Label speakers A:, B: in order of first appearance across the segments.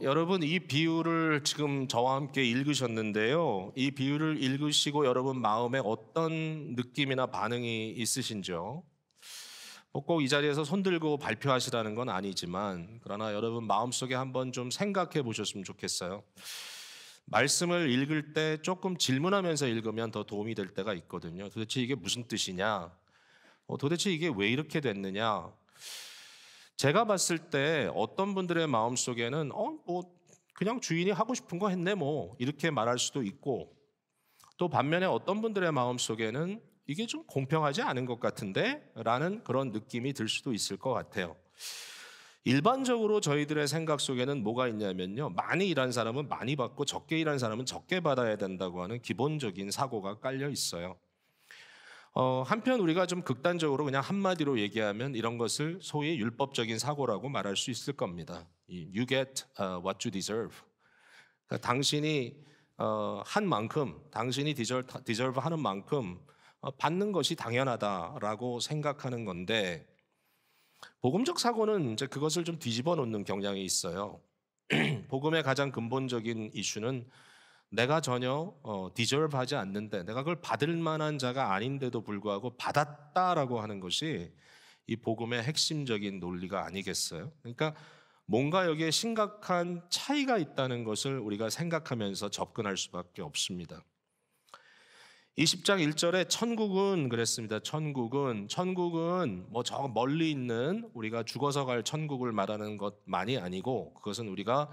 A: 여러분 이 비유를 지금 저와 함께 읽으셨는데요. 이 비유를 읽으시고 여러분 마음에 어떤 느낌이나 반응이 있으신지요? 꼭 이 자리에서 손들고 발표하시라는 건 아니지만 그러나 여러분 마음속에 한번 좀 생각해 보셨으면 좋겠어요. 말씀을 읽을 때 조금 질문하면서 읽으면 더 도움이 될 때가 있거든요. 도대체 이게 무슨 뜻이냐? 도대체 이게 왜 이렇게 됐느냐? 제가 봤을 때 어떤 분들의 마음속에는 그냥 주인이 하고 싶은 거 했네 뭐 이렇게 말할 수도 있고, 또 반면에 어떤 분들의 마음속에는 이게 좀 공평하지 않은 것 같은데 라는 그런 느낌이 들 수도 있을 것 같아요. 일반적으로 저희들의 생각 속에는 뭐가 있냐면요, 많이 일한 사람은 많이 받고 적게 일한 사람은 적게 받아야 된다고 하는 기본적인 사고가 깔려 있어요. 한편 우리가 좀 극단적으로 그냥 한마디로 얘기하면 이런 것을 소위 율법적인 사고라고 말할 수 있을 겁니다. You get what you deserve. 그러니까 당신이 한 만큼, 당신이 deserve 하는 만큼 받는 것이 당연하다라고 생각하는 건데, 복음적 사고는 이제 그것을 좀 뒤집어 놓는 경향이 있어요. 복음의 가장 근본적인 이슈는 내가 전혀 deserve 하지 않는데, 내가 그걸 받을 만한 자가 아닌데도 불구하고 받았다라고 하는 것이 이 복음의 핵심적인 논리가 아니겠어요? 그러니까 뭔가 여기에 심각한 차이가 있다는 것을 우리가 생각하면서 접근할 수밖에 없습니다. 20장 1절에 천국은 그랬습니다. 천국은 뭐 저 멀리 있는 우리가 죽어서 갈 천국을 말하는 것만이 아니고, 그것은 우리가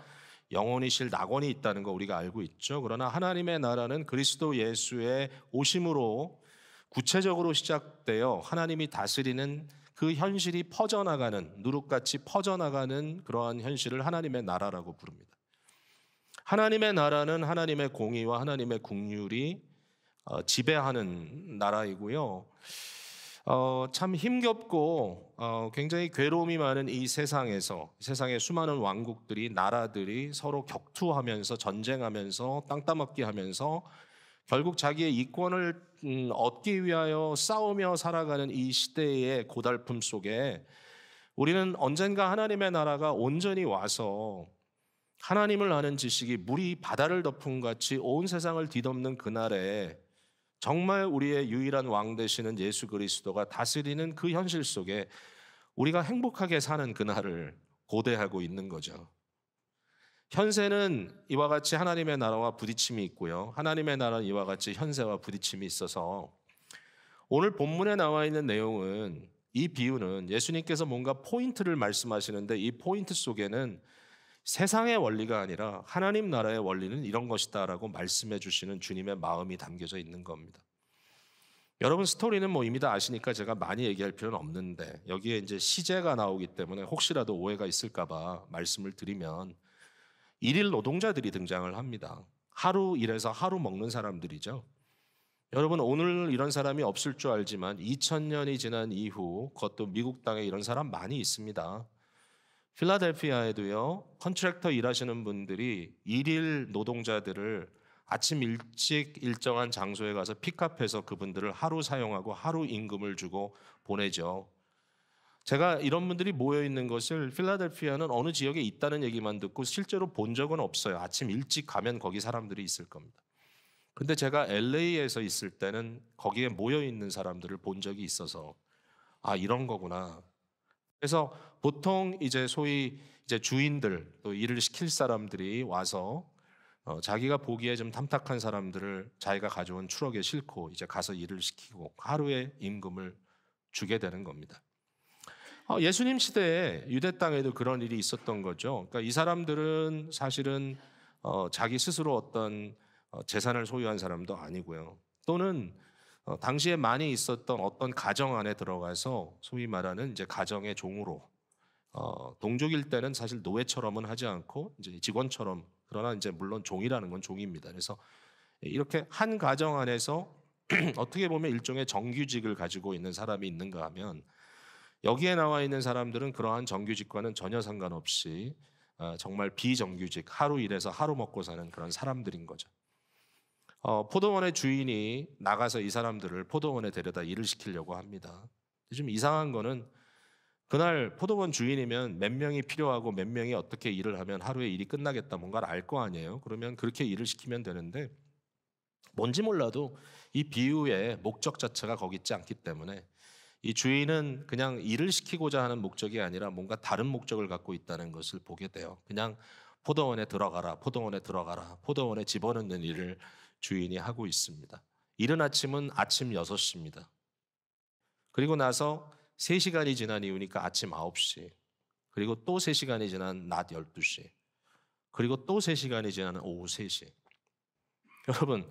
A: 영원히 쉴 낙원이 있다는 거 우리가 알고 있죠. 그러나 하나님의 나라는 그리스도 예수의 오심으로 구체적으로 시작되어 하나님이 다스리는 그 현실이 퍼져나가는, 누룩같이 퍼져나가는 그러한 현실을 하나님의 나라라고 부릅니다. 하나님의 나라는 하나님의 공의와 하나님의 국률이 지배하는 나라이고요. 참 힘겹고 굉장히 괴로움이 많은 이 세상에서, 세상의 수많은 왕국들이, 나라들이 서로 격투하면서 전쟁하면서 땅 따먹기 하면서 결국 자기의 이권을 얻기 위하여 싸우며 살아가는 이 시대의 고달픔 속에 우리는 언젠가 하나님의 나라가 온전히 와서 하나님을 아는 지식이 물이 바다를 덮은 같이 온 세상을 뒤덮는 그날에 정말 우리의 유일한 왕 되시는 예수 그리스도가 다스리는 그 현실 속에 우리가 행복하게 사는 그날을 고대하고 있는 거죠. 현세는 이와 같이 하나님의 나라와 부딪힘이 있고요, 하나님의 나라는 이와 같이 현세와 부딪힘이 있어서 오늘 본문에 나와 있는 내용은, 이 비유는 예수님께서 뭔가 포인트를 말씀하시는데 이 포인트 속에는 세상의 원리가 아니라 하나님 나라의 원리는 이런 것이다라고 말씀해 주시는 주님의 마음이 담겨져 있는 겁니다. 여러분 스토리는 뭐 이미 다 아시니까 제가 많이 얘기할 필요는 없는데, 여기에 이제 시제가 나오기 때문에 혹시라도 오해가 있을까 봐 말씀을 드리면, 일일 노동자들이 등장을 합니다. 하루 일해서 하루 먹는 사람들이죠. 여러분 오늘 이런 사람이 없을 줄 알지만 2000년이 지난 이후 그것도 미국 땅에 이런 사람 많이 있습니다. 필라델피아에도요, 컨트랙터 일하시는 분들이 일일 노동자들을 아침 일찍 일정한 장소에 가서 픽업해서 그분들을 하루 사용하고 하루 임금을 주고 보내죠. 제가 이런 분들이 모여 있는 것을, 필라델피아는 어느 지역에 있다는 얘기만 듣고 실제로 본 적은 없어요. 아침 일찍 가면 거기 사람들이 있을 겁니다. 근데 제가 LA에서 있을 때는 거기에 모여 있는 사람들을 본 적이 있어서, 아, 이런 거구나. 그래서 보통 이제 소위 이제 주인들, 또 일을 시킬 사람들이 와서 자기가 보기에 좀 탐탁한 사람들을 자기가 가져온 트럭에 싣고 이제 가서 일을 시키고 하루의 임금을 주게 되는 겁니다. 예수님 시대에 유대 땅에도 그런 일이 있었던 거죠. 그러니까 이 사람들은 사실은 자기 스스로 어떤 재산을 소유한 사람도 아니고요. 또는 당시에 많이 있었던 어떤 가정 안에 들어가서 소위 말하는 이제 가정의 종으로, 동족일 때는 사실 노예처럼은 하지 않고 이제 직원처럼, 그러나 이제 물론 종이라는 건 종입니다. 그래서 이렇게 한 가정 안에서 어떻게 보면 일종의 정규직을 가지고 있는 사람이 있는가 하면, 여기에 나와 있는 사람들은 그러한 정규직과는 전혀 상관없이 정말 비정규직, 하루 일해서 하루 먹고 사는 그런 사람들인 거죠. 포도원의 주인이 나가서 이 사람들을 포도원에 데려다 일을 시키려고 합니다. 좀 이상한 거는 그날 포도원 주인이면 몇 명이 필요하고 몇 명이 어떻게 일을 하면 하루에 일이 끝나겠다 뭔가를 알 거 아니에요. 그러면 그렇게 일을 시키면 되는데 뭔지 몰라도 이 비유의 목적 자체가 거기 있지 않기 때문에 이 주인은 그냥 일을 시키고자 하는 목적이 아니라 뭔가 다른 목적을 갖고 있다는 것을 보게 돼요. 그냥 포도원에 들어가라, 포도원에 들어가라, 포도원에 집어넣는 일을 주인이 하고 있습니다. 이른 아침은 아침 6시입니다. 그리고 나서 3시간이 지난 이후니까 아침 9시, 그리고 또 3시간이 지난 낮 12시, 그리고 또 3시간이 지난 오후 3시. 여러분,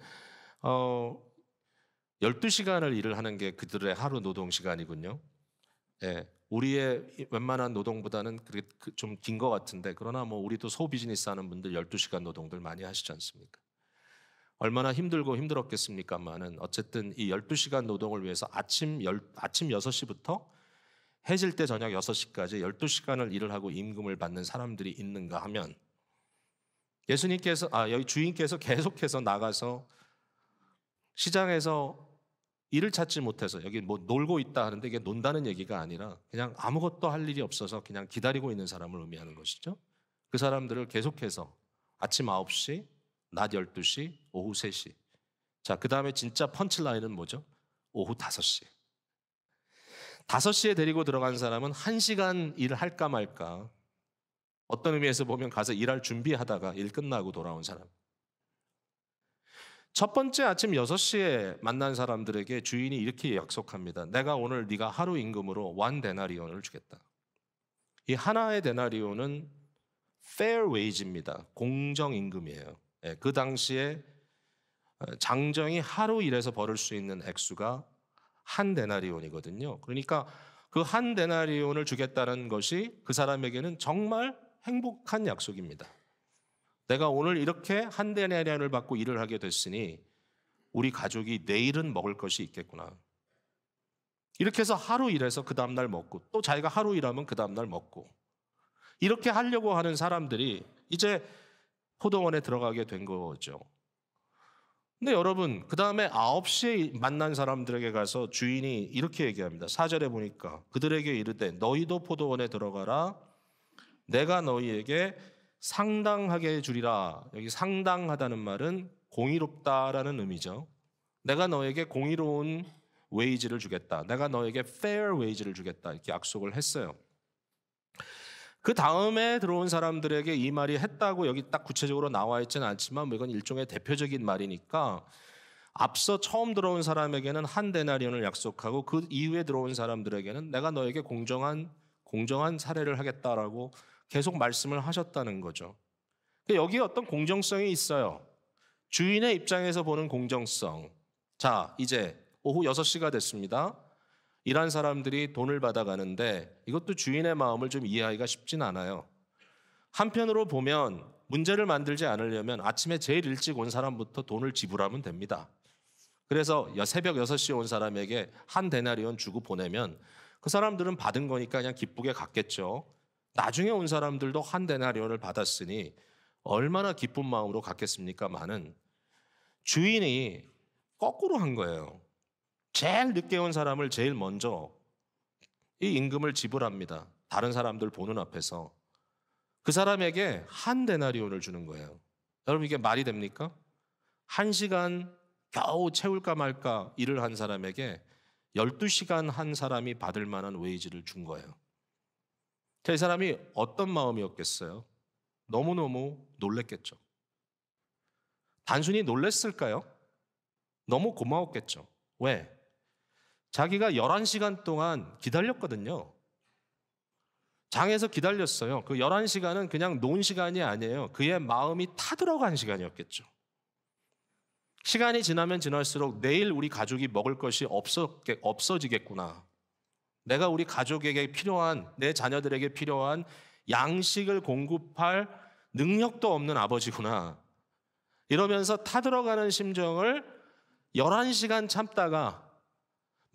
A: 12시간을 일을 하는 게 그들의 하루 노동 시간이군요. 예, 우리의 웬만한 노동보다는 좀 긴 것 같은데, 그러나 뭐 우리도 소비즈니스 하는 분들 12시간 노동들 많이 하시지 않습니까? 얼마나 힘들고 힘들었겠습니까만은 어쨌든 이 12시간 노동을 위해서 아침 6시부터 해질 때 저녁 6시까지 12시간을 일을 하고 임금을 받는 사람들이 있는가 하면 여기 주인께서 계속해서 나가서 시장에서 일을 찾지 못해서 여기 뭐 놀고 있다 하는데 이게 논다는 얘기가 아니라 그냥 아무것도 할 일이 없어서 그냥 기다리고 있는 사람을 의미하는 것이죠. 그 사람들을 계속해서 아침 9시, 낮 12시, 오후 3시. 자, 그 다음에 진짜 펀치라인은 뭐죠? 오후 5시. 5시에 데리고 들어간 사람은 1시간 일을 할까 말까. 어떤 의미에서 보면 가서 일할 준비하다가 일 끝나고 돌아온 사람. 첫 번째 아침 6시에 만난 사람들에게 주인이 이렇게 약속합니다. 내가 오늘 네가 하루 임금으로 1 데나리온을 주겠다. 이 하나의 데나리온은 fair wage입니다. 공정 임금이에요. 그 당시에 장정이 하루 일해서 벌을 수 있는 액수가 1 데나리온이거든요. 그러니까 그 1 데나리온을 주겠다는 것이 그 사람에게는 정말 행복한 약속입니다. 내가 오늘 이렇게 1 데나리온을 받고 일을 하게 됐으니 우리 가족이 내일은 먹을 것이 있겠구나. 이렇게 해서 하루 일해서 그 다음날 먹고 또 자기가 하루 일하면 그 다음날 먹고 이렇게 하려고 하는 사람들이 이제 포도원에 들어가게 된 거죠. 근데 여러분, 그 다음에 9시에 만난 사람들에게 가서 주인이 이렇게 얘기합니다. 4절에 보니까 그들에게 이르되 너희도 포도원에 들어가라. 내가 너희에게 상당하게 주리라. 여기 상당하다는 말은 공의롭다라는 의미죠. 내가 너에게 공의로운 웨이지를 주겠다. 내가 너에게 fair wage를 주겠다. 이렇게 약속을 했어요. 그 다음에 들어온 사람들에게 이 말이 했다고 여기 딱 구체적으로 나와 있지는 않지만 뭐 이건 일종의 대표적인 말이니까 앞서 처음 들어온 사람에게는 1 데나리온을 약속하고 그 이후에 들어온 사람들에게는 내가 너에게 공정한 사례를 하겠다라고 계속 말씀을 하셨다는 거죠. 여기에 어떤 공정성이 있어요. 주인의 입장에서 보는 공정성. 자, 이제 오후 6시가 됐습니다. 일한 사람들이 돈을 받아가는데 이것도 주인의 마음을 좀 이해하기가 쉽진 않아요. 한편으로 보면 문제를 만들지 않으려면 아침에 제일 일찍 온 사람부터 돈을 지불하면 됩니다. 그래서 새벽 6시에 온 사람에게 1 데나리온 주고 보내면 그 사람들은 받은 거니까 그냥 기쁘게 갔겠죠. 나중에 온 사람들도 1 데나리온을 받았으니 얼마나 기쁜 마음으로 갔겠습니까마는 주인이 거꾸로 한 거예요. 제일 늦게 온 사람을 제일 먼저 이 임금을 지불합니다. 다른 사람들 보는 앞에서. 그 사람에게 1 데나리온을 주는 거예요. 여러분 이게 말이 됩니까? 1시간 겨우 채울까 말까 일을 한 사람에게 12시간 한 사람이 받을 만한 웨이지를 준 거예요. 이 사람이 어떤 마음이었겠어요? 너무너무 놀랬겠죠. 단순히 놀랬을까요? 너무 고마웠겠죠. 왜? 자기가 11시간 동안 기다렸거든요. 장에서 기다렸어요. 그 11시간은 그냥 논 시간이 아니에요. 그의 마음이 타들어간 시간이었겠죠. 시간이 지나면 지날수록 내일 우리 가족이 먹을 것이 없어지겠구나. 내가 우리 가족에게 필요한, 내 자녀들에게 필요한 양식을 공급할 능력도 없는 아버지구나. 이러면서 타들어가는 심정을 11시간 참다가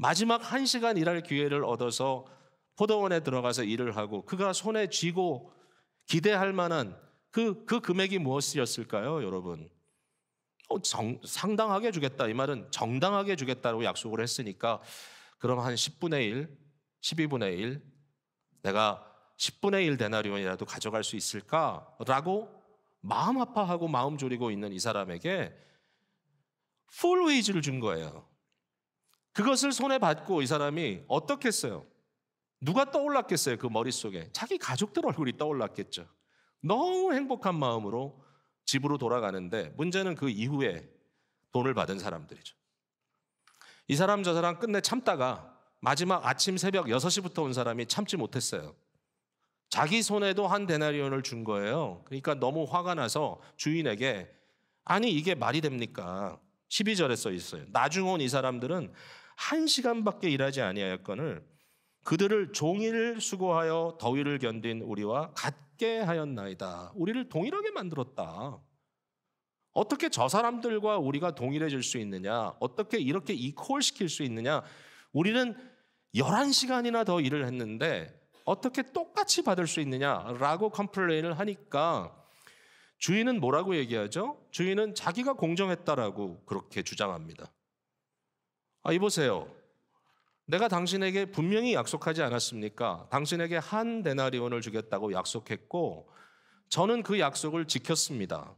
A: 마지막 1시간 일할 기회를 얻어서 포도원에 들어가서 일을 하고 그가 손에 쥐고 기대할 만한 그 금액이 무엇이었을까요, 여러분? 상당하게 주겠다. 이 말은 정당하게 주겠다고 약속을 했으니까 그럼 한 10분의 1, 12분의 1, 내가 10분의 1 데나리온이라도 가져갈 수 있을까라고 마음 아파하고 마음 졸이고 있는 이 사람에게 풀 웨이지를 준 거예요. 그것을 손에 받고 이 사람이 어떻게 했어요? 누가 떠올랐겠어요? 그 머릿속에 자기 가족들 얼굴이 떠올랐겠죠. 너무 행복한 마음으로 집으로 돌아가는데 문제는 그 이후에 돈을 받은 사람들이죠. 이 사람 저 사람 끝내 참다가 마지막 아침 새벽 6시부터 온 사람이 참지 못했어요. 자기 손에도 한 데나리온을 준 거예요. 그러니까 너무 화가 나서 주인에게 아니 이게 말이 됩니까? 12절에 써 있어요. 나중 온 이 사람들은 1시간밖에 일하지 아니하였거늘 그들을 종일 수고하여 더위를 견딘 우리와 같게 하였나이다. 우리를 동일하게 만들었다. 어떻게 저 사람들과 우리가 동일해질 수 있느냐? 어떻게 이렇게 이퀄시킬 수 있느냐? 우리는 11시간이나 더 일을 했는데 어떻게 똑같이 받을 수 있느냐라고 컴플레인을 하니까 주인은 뭐라고 얘기하죠? 주인은 자기가 공정했다라고 그렇게 주장합니다. 이보세요. 내가 당신에게 분명히 약속하지 않았습니까? 당신에게 한 데나리온을 주겠다고 약속했고 저는 그 약속을 지켰습니다.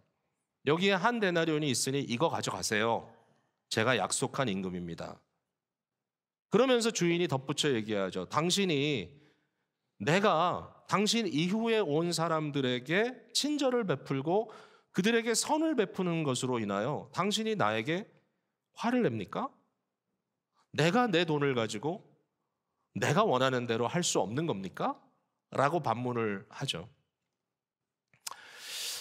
A: 여기에 한 데나리온이 있으니 이거 가져가세요. 제가 약속한 임금입니다. 그러면서 주인이 덧붙여 얘기하죠. 내가 당신 이후에 온 사람들에게 친절을 베풀고 그들에게 선을 베푸는 것으로 인하여 당신이 나에게 화를 냅니까? 내가 내 돈을 가지고 내가 원하는 대로 할 수 없는 겁니까? 라고 반문을 하죠.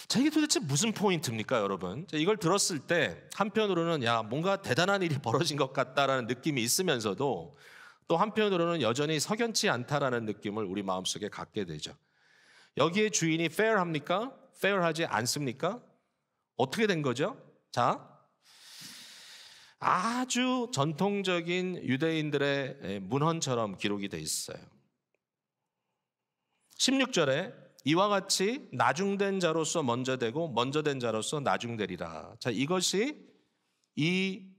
A: 자, 이게 도대체 무슨 포인트입니까, 여러분? 이걸 들었을 때 한편으로는 뭔가 대단한 일이 벌어진 것 같다라는 느낌이 있으면서도 또 한편으로는 여전히 석연치 않다라는 느낌을 우리 마음속에 갖게 되죠. 여기에 주인이 fair합니까? fair하지 않습니까? 어떻게 된 거죠? 자, 아주 전통적인 유대인들의 문헌처럼 기록이 돼 있어요. 16절에 이와 같이 나중된 자로서 먼저 되고 먼저 된 자로서 나중되리라. 자, 이것이 이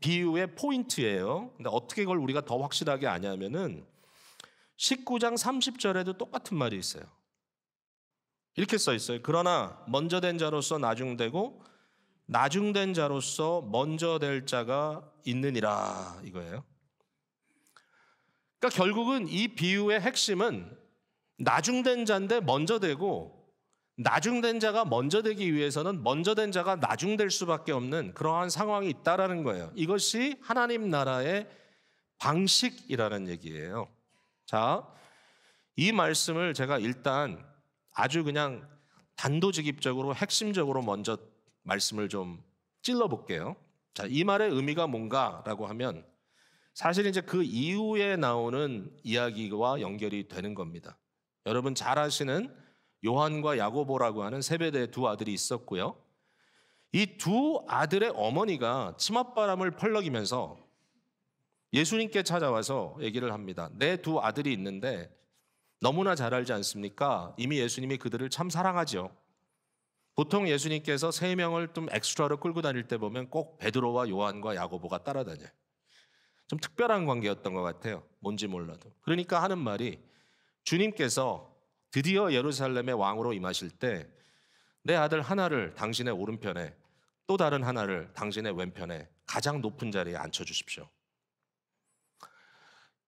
A: 비유의 포인트예요. 근데 어떻게 이걸 우리가 더 확실하게 아냐면은 19장 30절에도 똑같은 말이 있어요. 이렇게 써 있어요. 그러나 먼저 된 자로서 나중되고 나중된 자로서 먼저 될 자가 있느니라 이거예요. 그러니까 결국은 이 비유의 핵심은 나중된 자인데 먼저 되고 나중된 자가 먼저 되기 위해서는 먼저 된 자가 나중될 수밖에 없는 그러한 상황이 있다라는 거예요. 이것이 하나님 나라의 방식이라는 얘기예요. 자, 이 말씀을 제가 일단 아주 그냥 단도직입적으로 핵심적으로 먼저 말씀을 좀 찔러볼게요. 자, 이 말의 의미가 뭔가라고 하면 사실 이제 그 이후에 나오는 이야기와 연결이 되는 겁니다. 여러분 잘 아시는 요한과 야고보라고 하는 세베대의 두 아들이 있었고요. 이 두 아들의 어머니가 치맛바람을 펄럭이면서 예수님께 찾아와서 얘기를 합니다. 내 두 아들이 있는데 너무나 잘 알지 않습니까? 이미 예수님이 그들을 참 사랑하죠. 보통 예수님께서 세 명을 좀 엑스트라로 끌고 다닐 때 보면 꼭 베드로와 요한과 야고보가 따라다녀요. 좀 특별한 관계였던 것 같아요. 뭔지 몰라도. 그러니까 하는 말이 주님께서 드디어 예루살렘의 왕으로 임하실 때 내 아들 하나를 당신의 오른편에 또 다른 하나를 당신의 왼편에 가장 높은 자리에 앉혀주십시오.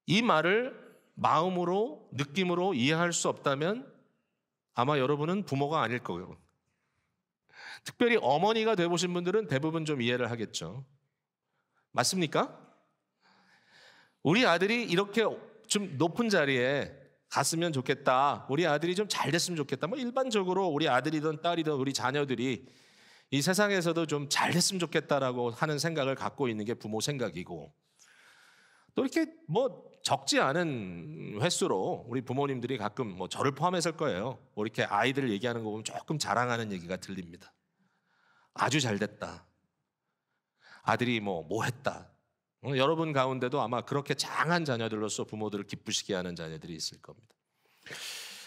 A: 이 말을 마음으로 느낌으로 이해할 수 없다면 아마 여러분은 부모가 아닐 거예요. 특별히 어머니가 되어보신 분들은 대부분 좀 이해를 하겠죠. 맞습니까? 우리 아들이 이렇게 좀 높은 자리에 갔으면 좋겠다. 우리 아들이 좀 잘 됐으면 좋겠다. 일반적으로 우리 아들이든 딸이든 우리 자녀들이 이 세상에서도 좀 잘 됐으면 좋겠다라고 하는 생각을 갖고 있는 게 부모 생각이고 또 이렇게 적지 않은 횟수로 우리 부모님들이 가끔 저를 포함했을 거예요. 이렇게 아이들 얘기하는 거 보면 조금 자랑하는 얘기가 들립니다. 아주 잘 됐다. 아들이 뭐 했다. 여러분 가운데도 아마 그렇게 장한 자녀들로서 부모들을 기쁘시게 하는 자녀들이 있을 겁니다.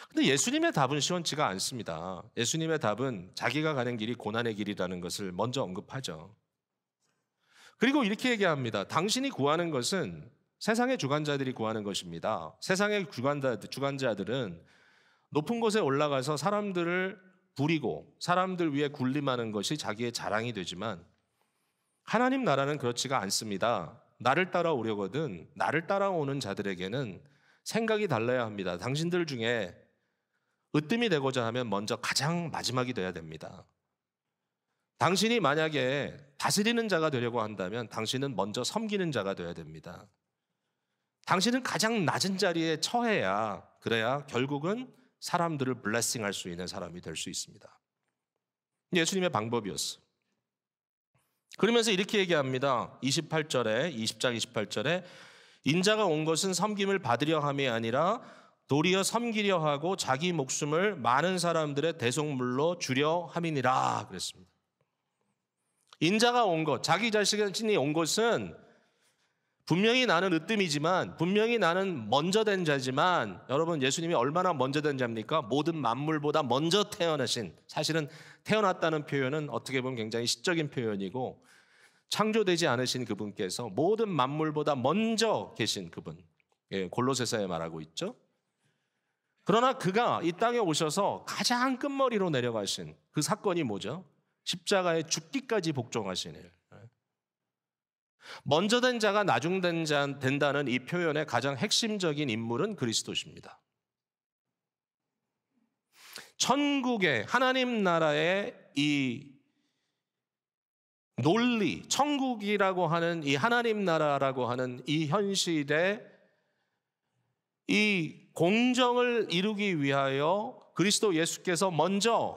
A: 근데 예수님의 답은 시원치가 않습니다. 예수님의 답은 자기가 가는 길이 고난의 길이라는 것을 먼저 언급하죠. 그리고 이렇게 얘기합니다. 당신이 구하는 것은 세상의 주관자들이 구하는 것입니다. 세상의 주관자들은 높은 곳에 올라가서 사람들을 부리고 사람들 위에 군림하는 것이 자기의 자랑이 되지만 하나님 나라는 그렇지가 않습니다. 나를 따라오려거든 나를 따라오는 자들에게는 생각이 달라야 합니다. 당신들 중에 으뜸이 되고자 하면 먼저 가장 마지막이 돼야 됩니다. 당신이 만약에 다스리는 자가 되려고 한다면 당신은 먼저 섬기는 자가 되어야 됩니다. 당신은 가장 낮은 자리에 처해야 그래야 결국은 사람들을 블레싱할 수 있는 사람이 될 수 있습니다. 예수님의 방법이었어. 그러면서 이렇게 얘기합니다. 20장 28절에 인자가 온 것은 섬김을 받으려 함이 아니라 도리어 섬기려 하고 자기 목숨을 많은 사람들의 대속물로 주려 함이니라 그랬습니다. 인자가 온 것, 자기 자신이 온 것은 분명히 나는 으뜸이지만 분명히 나는 먼저 된 자지만 여러분 예수님이 얼마나 먼저 된 자입니까? 모든 만물보다 먼저 태어나신, 사실은 태어났다는 표현은 어떻게 보면 굉장히 시적인 표현이고 창조되지 않으신 그분께서 모든 만물보다 먼저 계신 그분, 골로새서에 말하고 있죠. 그러나 그가 이 땅에 오셔서 가장 끝머리로 내려가신 그 사건이 뭐죠? 십자가에 죽기까지 복종하신 일. 먼저 된 자가 나중 된다는 이 표현의 가장 핵심적인 인물은 그리스도십니다. 천국의 하나님 나라의 이 논리, 천국이라고 하는 이 하나님 나라라고 하는 이 현실의 이 공정을 이루기 위하여 그리스도 예수께서 먼저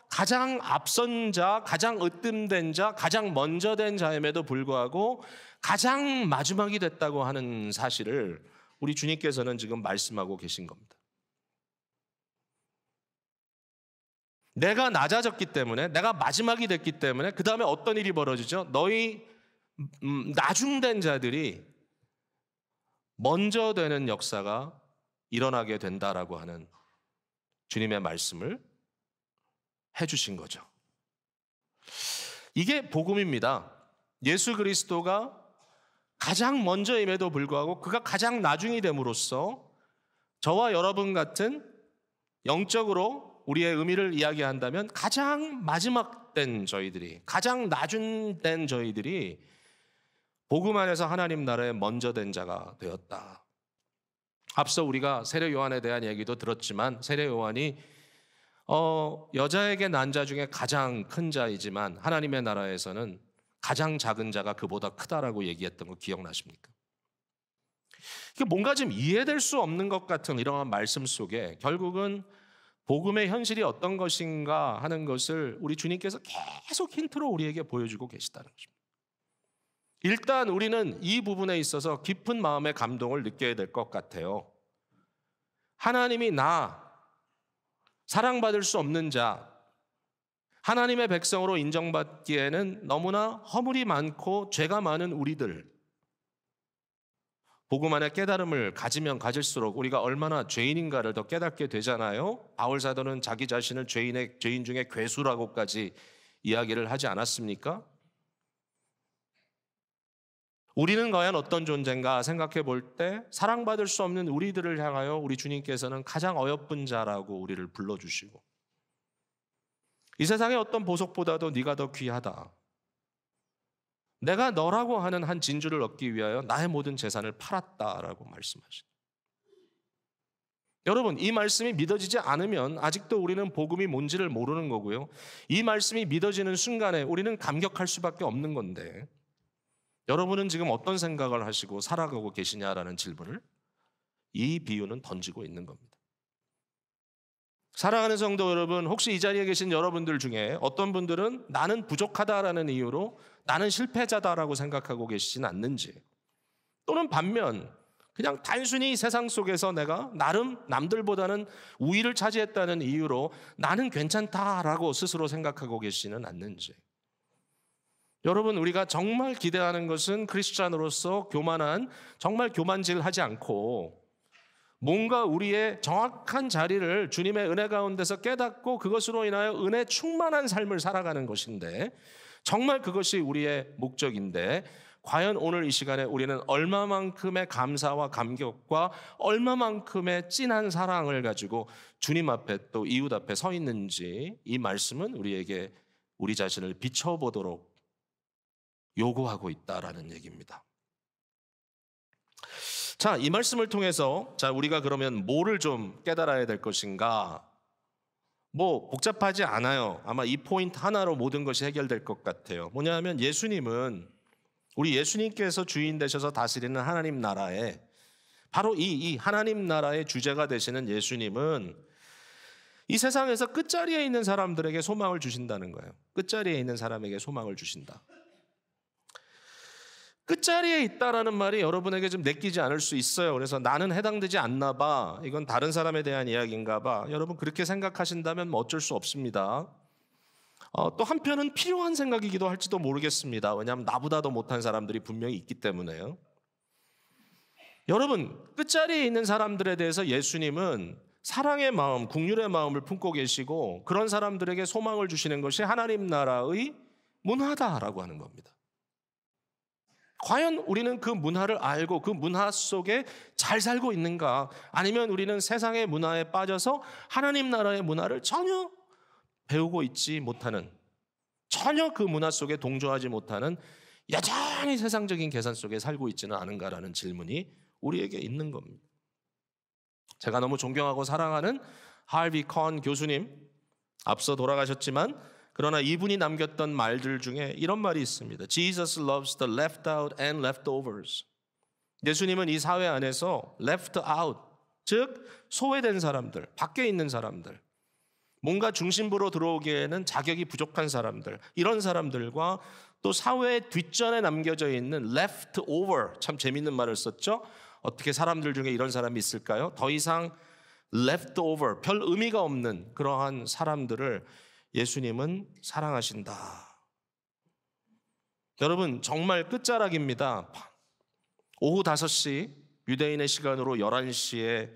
A: 가장 앞선 자, 가장 으뜸된 자, 가장 먼저 된 자임에도 불구하고 가장 마지막이 됐다고 하는 사실을 우리 주님께서는 지금 말씀하고 계신 겁니다. 내가 낮아졌기 때문에, 내가 마지막이 됐기 때문에 그 다음에 어떤 일이 벌어지죠? 너희 나중된 자들이 먼저 되는 역사가 일어나게 된다라고 하는 주님의 말씀을 해주신 거죠. 이게 복음입니다. 예수 그리스도가 가장 먼저임에도 불구하고 그가 가장 나중이 됨으로써 저와 여러분 같은 영적으로 우리의 의미를 이야기한다면 가장 마지막 된 저희들이, 가장 나중된 저희들이 복음 안에서 하나님 나라에 먼저 된 자가 되었다. 앞서 우리가 세례 요한에 대한 얘기도 들었지만 세례 요한이 여자에게 난 자 중에 가장 큰 자이지만 하나님의 나라에서는 가장 작은 자가 그보다 크다라고 얘기했던 거 기억나십니까? 뭔가 좀 이해될 수 없는 것 같은 이러한 말씀 속에 결국은 복음의 현실이 어떤 것인가 하는 것을 우리 주님께서 계속 힌트로 우리에게 보여주고 계시다는 것입니다. 일단 우리는 이 부분에 있어서 깊은 마음의 감동을 느껴야 될 것 같아요. 하나님이 사랑받을 수 없는 자, 하나님의 백성으로 인정받기에는 너무나 허물이 많고 죄가 많은 우리들, 복음 안에 깨달음을 가지면 가질수록 우리가 얼마나 죄인인가를 더 깨닫게 되잖아요. 바울 사도는 자기 자신을 죄인 중에 괴수라고까지 이야기를 하지 않았습니까? 우리는 과연 어떤 존재인가 생각해 볼 때 사랑받을 수 없는 우리들을 향하여 우리 주님께서는 가장 어여쁜 자라고 우리를 불러주시고 이 세상의 어떤 보석보다도 네가 더 귀하다. 내가 너라고 하는 한 진주를 얻기 위하여 나의 모든 재산을 팔았다라고 말씀하시죠. 여러분, 이 말씀이 믿어지지 않으면 아직도 우리는 복음이 뭔지를 모르는 거고요. 이 말씀이 믿어지는 순간에 우리는 감격할 수밖에 없는 건데 여러분은 지금 어떤 생각을 하시고 살아가고 계시냐라는 질문을 이 비유는 던지고 있는 겁니다. 사랑하는 성도 여러분, 혹시 이 자리에 계신 여러분들 중에 어떤 분들은 나는 부족하다라는 이유로 나는 실패자다라고 생각하고 계시진 않는지, 또는 반면 그냥 단순히 세상 속에서 내가 나름 남들보다는 우위를 차지했다는 이유로 나는 괜찮다라고 스스로 생각하고 계시지는 않는지. 여러분, 우리가 정말 기대하는 것은 크리스찬으로서 정말 교만질하지 않고 뭔가 우리의 정확한 자리를 주님의 은혜 가운데서 깨닫고 그것으로 인하여 은혜 충만한 삶을 살아가는 것인데, 정말 그것이 우리의 목적인데, 과연 오늘 이 시간에 우리는 얼마만큼의 감사와 감격과 얼마만큼의 진한 사랑을 가지고 주님 앞에 또 이웃 앞에 서 있는지, 이 말씀은 우리에게 우리 자신을 비춰보도록 요구하고 있다라는 얘기입니다. 자, 이 말씀을 통해서 우리가 그러면 뭐를 좀 깨달아야 될 것인가? 뭐 복잡하지 않아요. 아마 이 포인트 하나로 모든 것이 해결될 것 같아요. 뭐냐 하면 우리 예수님께서 주인 되셔서 다스리는 하나님 나라에, 바로 이 하나님 나라의 주제가 되시는 예수님은 이 세상에서 끝자리에 있는 사람들에게 소망을 주신다는 거예요. 끝자리에 있는 사람에게 소망을 주신다. 끝자리에 있다라는 말이 여러분에게 좀 내키지 않을 수 있어요. 그래서 나는 해당되지 않나 봐, 이건 다른 사람에 대한 이야기인가 봐, 여러분 그렇게 생각하신다면 뭐 어쩔 수 없습니다. 또 한편은 필요한 생각이기도 할지도 모르겠습니다. 왜냐하면 나보다 더 못한 사람들이 분명히 있기 때문에요. 여러분, 끝자리에 있는 사람들에 대해서 예수님은 사랑의 마음, 긍휼의 마음을 품고 계시고, 그런 사람들에게 소망을 주시는 것이 하나님 나라의 문화다라고 하는 겁니다. 과연 우리는 그 문화를 알고 그 문화 속에 잘 살고 있는가? 아니면 우리는 세상의 문화에 빠져서 하나님 나라의 문화를 전혀 배우고 있지 못하는, 전혀 그 문화 속에 동조하지 못하는 여전히 세상적인 계산 속에 살고 있지는 않은가라는 질문이 우리에게 있는 겁니다. 제가 너무 존경하고 사랑하는 할비 컨 교수님, 앞서 돌아가셨지만 그러나 이분이 남겼던 말들 중에 이런 말이 있습니다. Jesus loves the left out and leftovers. 예수님은 이 사회 안에서 left out, 즉 소외된 사람들, 밖에 있는 사람들, 뭔가 중심부로 들어오기에는 자격이 부족한 사람들, 이런 사람들과 또 사회의 뒷전에 남겨져 있는 left over, 참 재밌는 말을 썼죠. 어떻게 사람들 중에 이런 사람이 있을까요? 더 이상 left over, 별 의미가 없는 그러한 사람들을 예수님은 사랑하신다. 여러분, 정말 끝자락입니다. 오후 5시, 유대인의 시간으로 11시에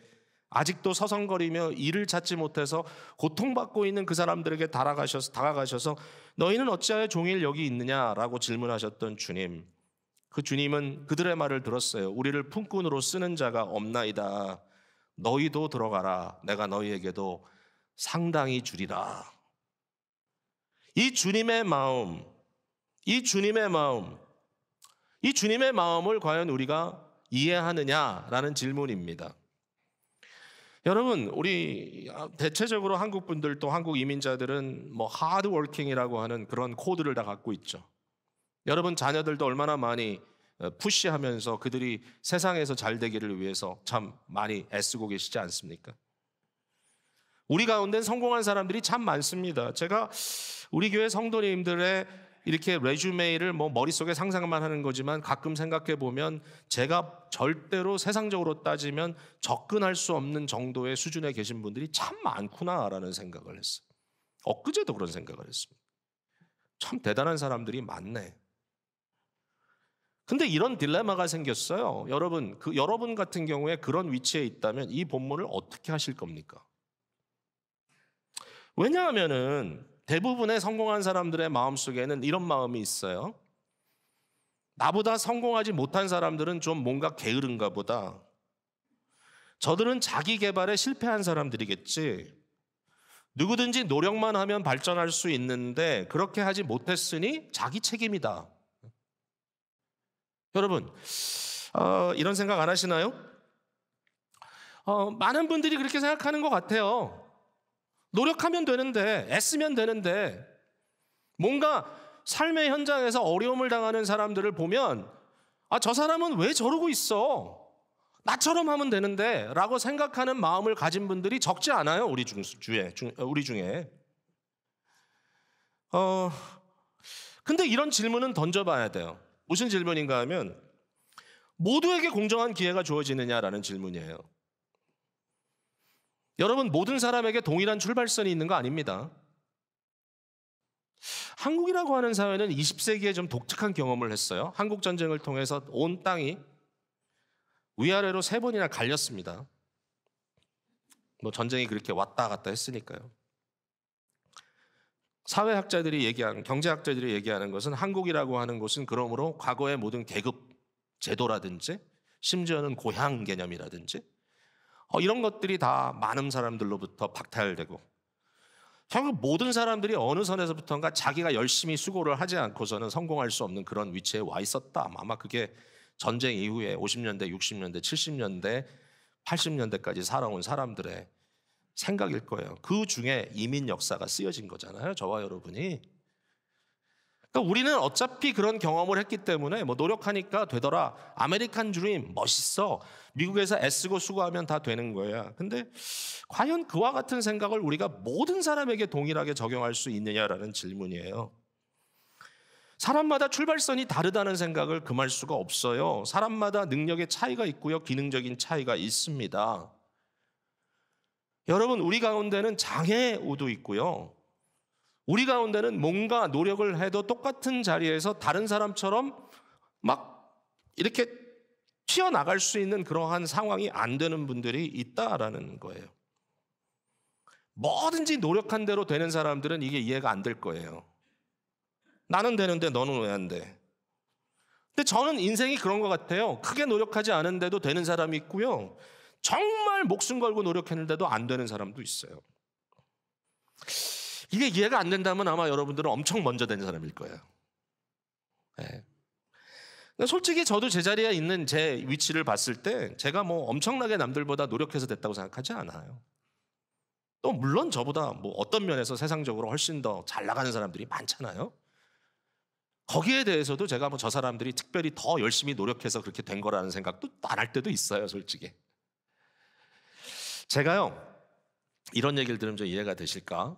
A: 아직도 서성거리며 일을 찾지 못해서 고통받고 있는 그 사람들에게 다가가셔서 너희는 어찌하여 종일 여기 있느냐라고 질문하셨던 주님, 그 주님은 그들의 말을 들었어요. 우리를 품꾼으로 쓰는 자가 없나이다. 너희도 들어가라. 내가 너희에게도 상당히 주리라. 이 주님의 마음, 이 주님의 마음을 과연 우리가 이해하느냐라는 질문입니다. 여러분, 우리 대체적으로 한국 분들도, 한국 이민자들은 뭐 하드워킹이라고 하는 그런 코드를 다 갖고 있죠. 여러분 자녀들도 얼마나 많이 푸시하면서 그들이 세상에서 잘 되기를 위해서 참 많이 애쓰고 계시지 않습니까? 우리 가운데는 성공한 사람들이 참 많습니다. 제가 우리 교회 성도님들의 이렇게 레주메이를 뭐 머릿속에 상상만 하는 거지만 가끔 생각해 보면 제가 절대로 세상적으로 따지면 접근할 수 없는 정도의 수준에 계신 분들이 참 많구나라는 생각을 했어요. 엊그제도 그런 생각을 했습니다. 참 대단한 사람들이 많네. 근데 이런 딜레마가 생겼어요. 여러분 같은 경우에 그런 위치에 있다면 이 본문을 어떻게 하실 겁니까? 왜냐하면은 대부분의 성공한 사람들의 마음속에는 이런 마음이 있어요. 나보다 성공하지 못한 사람들은 좀 뭔가 게으른가 보다. 저들은 자기 개발에 실패한 사람들이겠지. 누구든지 노력만 하면 발전할 수 있는데 그렇게 하지 못했으니 자기 책임이다. 여러분, 이런 생각 안 하시나요? 많은 분들이 그렇게 생각하는 것 같아요. 노력하면 되는데, 애쓰면 되는데, 뭔가 삶의 현장에서 어려움을 당하는 사람들을 보면 저 사람은 왜 저러고 있어? 나처럼 하면 되는데 라고 생각하는 마음을 가진 분들이 적지 않아요. 우리 중에. 근데 이런 질문은 던져봐야 돼요. 무슨 질문인가 하면 모두에게 공정한 기회가 주어지느냐라는 질문이에요. 여러분, 모든 사람에게 동일한 출발선이 있는 거 아닙니다. 한국이라고 하는 사회는 20세기에 좀 독특한 경험을 했어요. 한국전쟁을 통해서 온 땅이 위아래로 3번이나 갈렸습니다. 뭐 전쟁이 그렇게 왔다 갔다 했으니까요. 사회학자들이 얘기하는, 경제학자들이 얘기하는 것은 한국이라고 하는 곳은 그러므로 과거의 모든 계급 제도라든지 심지어는 고향 개념이라든지 이런 것들이 다 많은 사람들로부터 박탈되고 결국 모든 사람들이 어느 선에서부터인가 자기가 열심히 수고를 하지 않고서는 성공할 수 없는 그런 위치에 와 있었다. 아마 그게 전쟁 이후에 50년대, 60년대, 70년대, 80년대까지 살아온 사람들의 생각일 거예요. 그 중에 이민 역사가 쓰여진 거잖아요. 저와 여러분이. 그러니까 우리는 어차피 그런 경험을 했기 때문에 뭐 노력하니까 되더라. 아메리칸 드림 멋있어. 미국에서 애쓰고 수고하면 다 되는 거야. 근데 과연 그와 같은 생각을 우리가 모든 사람에게 동일하게 적용할 수 있느냐라는 질문이에요. 사람마다 출발선이 다르다는 생각을 금할 수가 없어요. 사람마다 능력의 차이가 있고요. 기능적인 차이가 있습니다. 여러분, 우리 가운데는 장애우도 있고요. 우리 가운데는 뭔가 노력을 해도 똑같은 자리에서 다른 사람처럼 막 이렇게 튀어나갈 수 있는 그러한 상황이 안 되는 분들이 있다라는 거예요. 뭐든지 노력한 대로 되는 사람들은 이게 이해가 안 될 거예요. 나는 되는데 너는 왜 안 돼? 근데 저는 인생이 그런 것 같아요. 크게 노력하지 않은데도 되는 사람이 있고요. 정말 목숨 걸고 노력했는데도 안 되는 사람도 있어요. 이게 이해가 안 된다면 아마 여러분들은 엄청 먼저 된 사람일 거예요. 네. 솔직히 저도 제자리에 있는 제 위치를 봤을 때 제가 뭐 엄청나게 남들보다 노력해서 됐다고 생각하지 않아요. 또 물론 저보다 뭐 어떤 면에서 세상적으로 훨씬 더 잘 나가는 사람들이 많잖아요. 거기에 대해서도 제가 뭐 저 사람들이 특별히 더 열심히 노력해서 그렇게 된 거라는 생각도 안 할 때도 있어요, 솔직히. 제가요, 이런 얘기를 들으면 좀 이해가 되실까?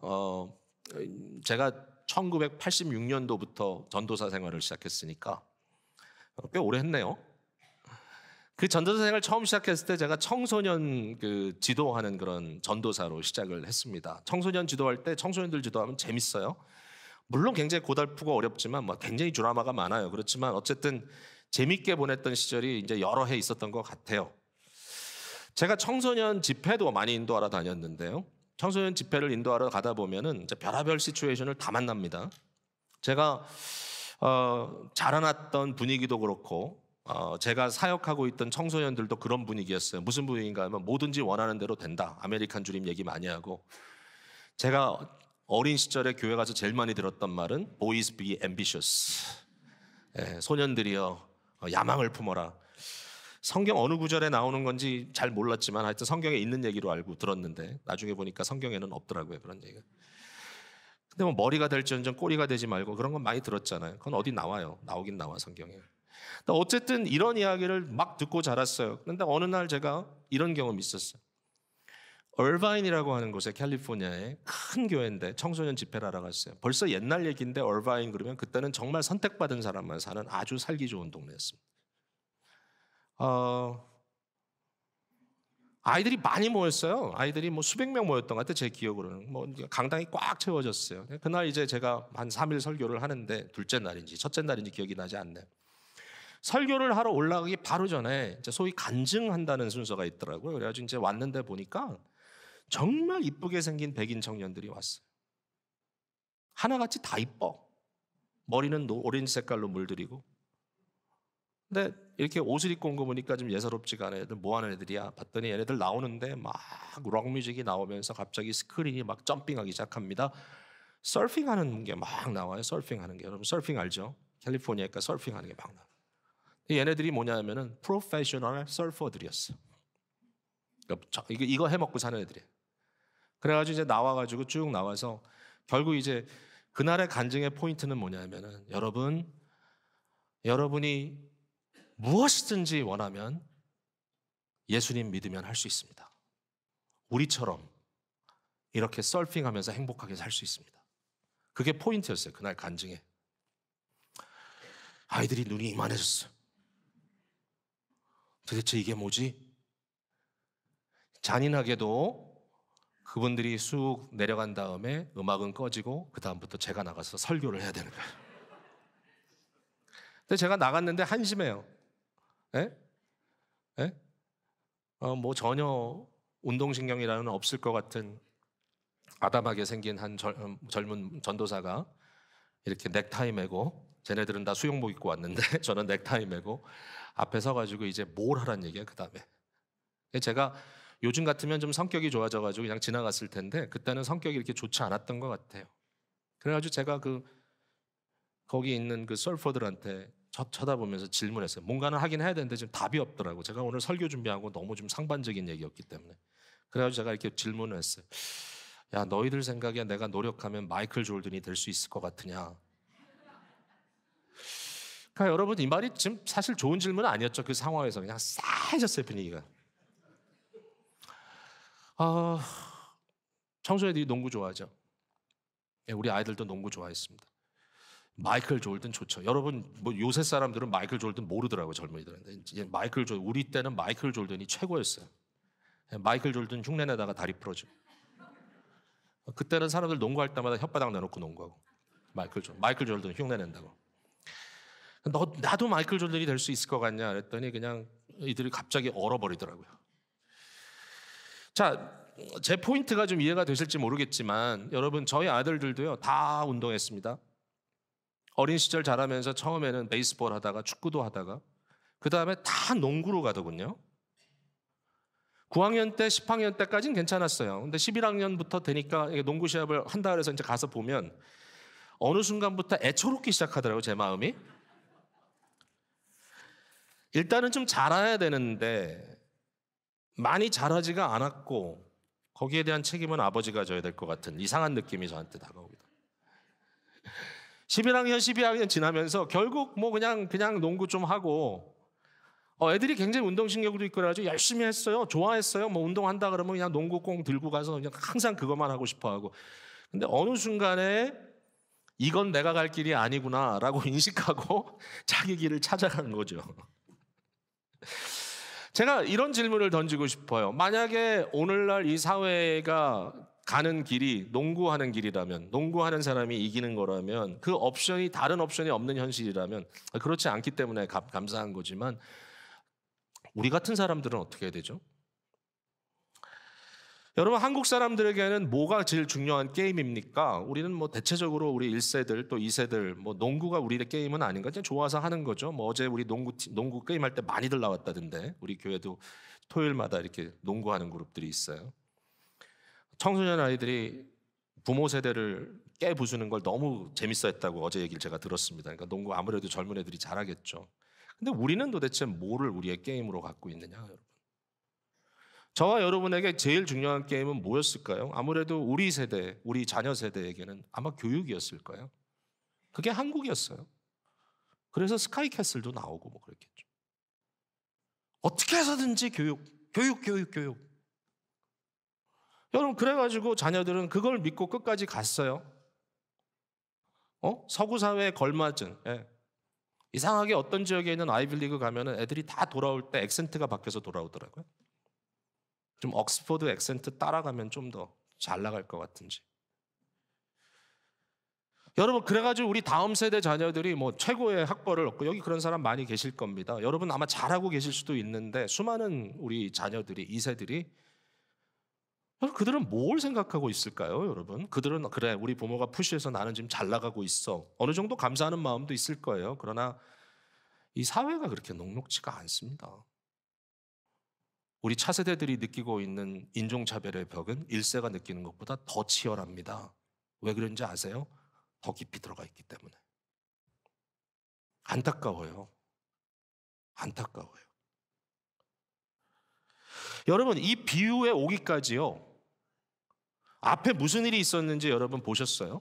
A: 제가 1986년도부터 전도사 생활을 시작했으니까 꽤 오래 했네요. 그 전도사 생활 처음 시작했을 때 제가 청소년 지도하는 그런 전도사로 시작을 했습니다. 청소년 지도할 때 청소년들 지도하면 재밌어요. 물론 굉장히 고달프고 어렵지만 뭐 굉장히 드라마가 많아요. 그렇지만 어쨌든 재밌게 보냈던 시절이 이제 여러 해 있었던 것 같아요. 제가 청소년 집회도 많이 인도하러 다녔는데요. 청소년 집회를 인도하러 가다 보면은 이제 별의별 시츄에이션을 다 만납니다. 제가 자라났던 분위기도 그렇고 제가 사역하고 있던 청소년들도 그런 분위기였어요. 무슨 분위기인가 하면 뭐든지 원하는 대로 된다. 아메리칸 주림 얘기 많이 하고 제가 어린 시절에 교회 가서 제일 많이 들었던 말은 Boys be ambitious. 소년들이여 야망을 품어라. 성경 어느 구절에 나오는 건지 잘 몰랐지만 하여튼 성경에 있는 얘기로 알고 들었는데 나중에 보니까 성경에는 없더라고요, 그런 얘기가. 근데 뭐 머리가 될지언정 꼬리가 되지 말고 그런 건 많이 들었잖아요. 그건 어디 나와요. 나오긴 나와, 성경에. 어쨌든 이런 이야기를 막 듣고 자랐어요. 그런데 어느 날 제가 이런 경험이 있었어요. 얼바인이라고 하는 곳에 캘리포니아에 큰 교회인데 청소년 집회를 하러 갔어요. 벌써 옛날 얘기인데 얼바인 그러면 그때는 정말 선택받은 사람만 사는 아주 살기 좋은 동네였습니다. 아이들이 많이 모였어요. 아이들이 뭐 수백 명 모였던 것 같아요. 제 기억으로는. 뭐 강당이 꽉 채워졌어요. 그날 이제 제가 한 3일 설교를 하는데 둘째 날인지 첫째 날인지 기억이 나지 않네요. 설교를 하러 올라가기 바로 전에 이제 소위 간증한다는 순서가 있더라고요. 그래가지고 이제 왔는데 보니까 정말 이쁘게 생긴 백인 청년들이 왔어요. 하나같이 다 이뻐. 머리는 오렌지 색깔로 물들이고. 근데 이렇게 옷을 입고 온 거 보니까 좀 예사롭지가 않아요. 애들 뭐 하는 애들이야? 봤더니 얘네들 나오는데 막 록뮤직이 나오면서 갑자기 스크린이 막 점핑하기 시작합니다. 서핑하는 게 막 나와요. 서핑하는 게. 여러분 서핑 알죠? 캘리포니아니까 서핑하는 게 막 나와요. 얘네들이 뭐냐면은 프로페셔널 서퍼들이었어. 이거 해먹고 사는 애들이에요. 그래가지고 이제 나와가지고 쭉 나와서 결국 이제 그날의 간증의 포인트는 뭐냐면은 여러분이 무엇이든지 원하면 예수님 믿으면 할 수 있습니다. 우리처럼 이렇게 서핑하면서 행복하게 살 수 있습니다. 그게 포인트였어요. 그날 간증에. 아이들이 눈이 이만해졌어요. 도대체 이게 뭐지? 잔인하게도 그분들이 쑥 내려간 다음에 음악은 꺼지고 그 다음부터 제가 나가서 설교를 해야 되는 거예요. 근데 제가 나갔는데 한심해요. 예? 예? 뭐 전혀 운동신경이라는 없을 것 같은 아담하게 생긴 한 젊은 전도사가 이렇게 넥타이 매고, 쟤네들은 다 수영복 입고 왔는데 저는 넥타이 매고 앞에 서가지고 이제 뭘 하란 얘기야 그 다음에. 제가 요즘 같으면 좀 성격이 좋아져가지고 그냥 지나갔을 텐데 그때는 성격이 이렇게 좋지 않았던 것 같아요. 그래가지고 제가 거기 있는 그 서퍼들한테 쳐다보면서 질문했어요. 뭔가는 하긴 해야 되는데 지금 답이 없더라고. 제가 오늘 설교 준비하고 너무 좀 상반적인 얘기였기 때문에. 그래가지고 제가 이렇게 질문을 했어요. 야, 너희들 생각에 내가 노력하면 마이클 졸든이 될 수 있을 것 같으냐? 그러니까 여러분, 이 말이 지금 사실 좋은 질문은 아니었죠. 그 상황에서 그냥 싸해졌어요, 분위기가. 청소년들이 농구 좋아하죠. 우리 아이들도 농구 좋아했습니다. 마이클 졸든 좋죠. 여러분, 뭐 요새 사람들은 마이클 졸든 모르더라고요, 젊은이들은. 마이클 졸든, 우리 때는 마이클 졸든이 최고였어요. 마이클 졸든 흉내내다가 다리 부러져. 그때는 사람들 농구할 때마다 혓바닥 내놓고 농구하고. 마이클 졸든 흉내낸다고. 나도 마이클 졸든이 될 수 있을 것 같냐 그랬더니 그냥 이들이 갑자기 얼어버리더라고요. 자, 제 포인트가 좀 이해가 되실지 모르겠지만 여러분, 저희 아들들도요 다 운동했습니다. 어린 시절 자라면서 처음에는 베이스볼 하다가 축구도 하다가 그 다음에 다 농구로 가더군요. 9학년 때, 10학년 때까지는 괜찮았어요. 근데 11학년부터 되니까 농구 시합을 한다 그래서 이제 가서 보면 어느 순간부터 애처롭기 시작하더라고요, 제 마음이. 일단은 좀 잘해야 되는데 많이 잘하지가 않았고 거기에 대한 책임은 아버지가 져야 될 것 같은 이상한 느낌이 저한테 다가오기도. 11학년, 12학년 지나면서 결국 뭐 그냥 농구 좀 하고 애들이 굉장히 운동신경도 있고 그래가지고 열심히 했어요. 좋아했어요. 뭐 운동한다 그러면 그냥 농구공 들고 가서 그냥 항상 그것만 하고 싶어 하고. 근데 어느 순간에 이건 내가 갈 길이 아니구나 라고 인식하고 자기 길을 찾아가는 거죠. 제가 이런 질문을 던지고 싶어요. 만약에 오늘날 이 사회가 가는 길이 농구하는 길이라면, 농구하는 사람이 이기는 거라면, 그 옵션이 다른 옵션이 없는 현실이라면, 그렇지 않기 때문에 감사한 거지만 우리 같은 사람들은 어떻게 해야 되죠? 여러분, 한국 사람들에게는 뭐가 제일 중요한 게임입니까? 우리는 뭐 대체적으로 우리 1세들 또 2세들 뭐 농구가 우리의 게임은 아닌가? 그냥 좋아서 하는 거죠. 뭐 어제 우리 농구 게임할 때 많이들 나왔다던데. 우리 교회도 토요일마다 이렇게 농구하는 그룹들이 있어요. 청소년 아이들이 부모 세대를 깨부수는 걸 너무 재밌어 했다고 어제 얘기를 제가 들었습니다. 그러니까 농구 아무래도 젊은 애들이 잘하겠죠. 근데 우리는 도대체 뭐를 우리의 게임으로 갖고 있느냐, 여러분? 저와 여러분에게 제일 중요한 게임은 뭐였을까요? 아무래도 우리 세대, 우리 자녀 세대에게는 아마 교육이었을까요? 그게 한국이었어요. 그래서 스카이캐슬도 나오고 뭐 그랬겠죠. 어떻게 해서든지 교육. 여러분, 그래가지고 자녀들은 그걸 믿고 끝까지 갔어요. 서구 사회에 걸맞은. 예. 이상하게 어떤 지역에 있는 아이비리그 가면은 애들이 다 돌아올 때 액센트가 바뀌어서 돌아오더라고요. 좀 옥스퍼드 액센트 따라가면 좀 더 잘 나갈 것 같은지. 여러분, 그래가지고 우리 다음 세대 자녀들이 뭐 최고의 학벌을 얻고, 여기 그런 사람 많이 계실 겁니다. 여러분 아마 잘하고 계실 수도 있는데 수많은 우리 자녀들이, 2세들이 그들은 뭘 생각하고 있을까요, 여러분? 그들은 그래, 우리 부모가 푸시해서 나는 지금 잘 나가고 있어. 어느 정도 감사하는 마음도 있을 거예요. 그러나 이 사회가 그렇게 녹록지가 않습니다. 우리 차세대들이 느끼고 있는 인종차별의 벽은 1세가 느끼는 것보다 더 치열합니다. 왜 그런지 아세요? 더 깊이 들어가 있기 때문에. 안타까워요. 여러분, 이 비유에 오기까지요, 앞에 무슨 일이 있었는지 여러분 보셨어요?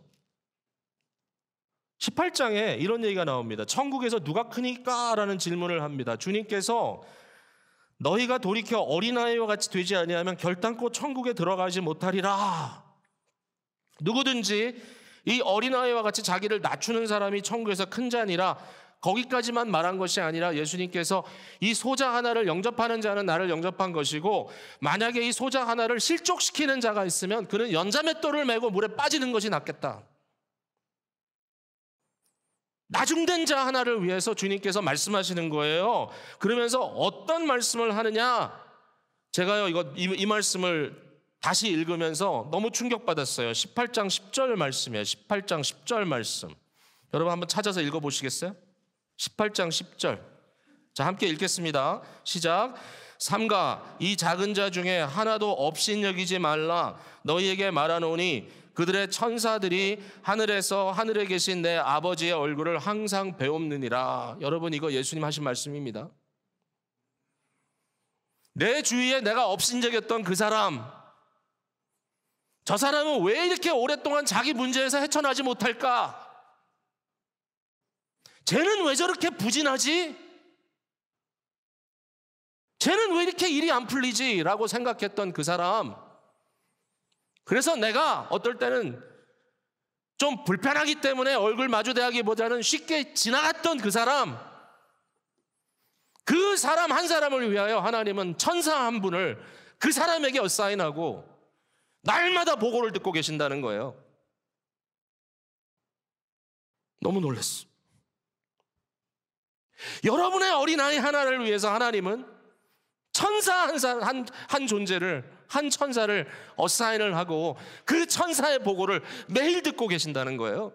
A: 18장에 이런 얘기가 나옵니다. 천국에서 누가 크니까? 라는 질문을 합니다. 주님께서 너희가 돌이켜 어린아이와 같이 되지 아니하면 결단코 천국에 들어가지 못하리라. 누구든지 이 어린아이와 같이 자기를 낮추는 사람이 천국에서 큰 자니라. 거기까지만 말한 것이 아니라 예수님께서 이 소자 하나를 영접하는 자는 나를 영접한 것이고, 만약에 이 소자 하나를 실족시키는 자가 있으면 그는 연자맷돌을 메고 물에 빠지는 것이 낫겠다. 나중된 자 하나를 위해서 주님께서 말씀하시는 거예요. 그러면서 어떤 말씀을 하느냐? 제가요 이 말씀을 다시 읽으면서 너무 충격받았어요. 18장 10절 말씀이에요. 18장 10절 말씀. 여러분 한번 찾아서 읽어보시겠어요? 18장 10절. 자, 함께 읽겠습니다. 시작. 삼가 이 작은 자 중에 하나도 업신여기지 말라. 너희에게 말하노니 그들의 천사들이 하늘에서 하늘에 계신 내 아버지의 얼굴을 항상 배옵느니라. 여러분, 이거 예수님 하신 말씀입니다. 내 주위에 내가 업신여겼던 그 사람, 저 사람은 왜 이렇게 오랫동안 자기 문제에서 헤쳐나지 못할까? 쟤는 왜 저렇게 부진하지? 쟤는 왜 이렇게 일이 안 풀리지? 라고 생각했던 그 사람, 그래서 내가 어떨 때는 좀 불편하기 때문에 얼굴 마주대하기보다는 쉽게 지나갔던 그 사람 한 사람을 위하여 하나님은 천사 한 분을 그 사람에게 어사인하고 날마다 보고를 듣고 계신다는 거예요. 너무 놀랐어. 여러분의 어린아이 하나를 위해서 하나님은 천사 한 존재를, 한 천사를 어사인을 하고 그 천사의 보고를 매일 듣고 계신다는 거예요.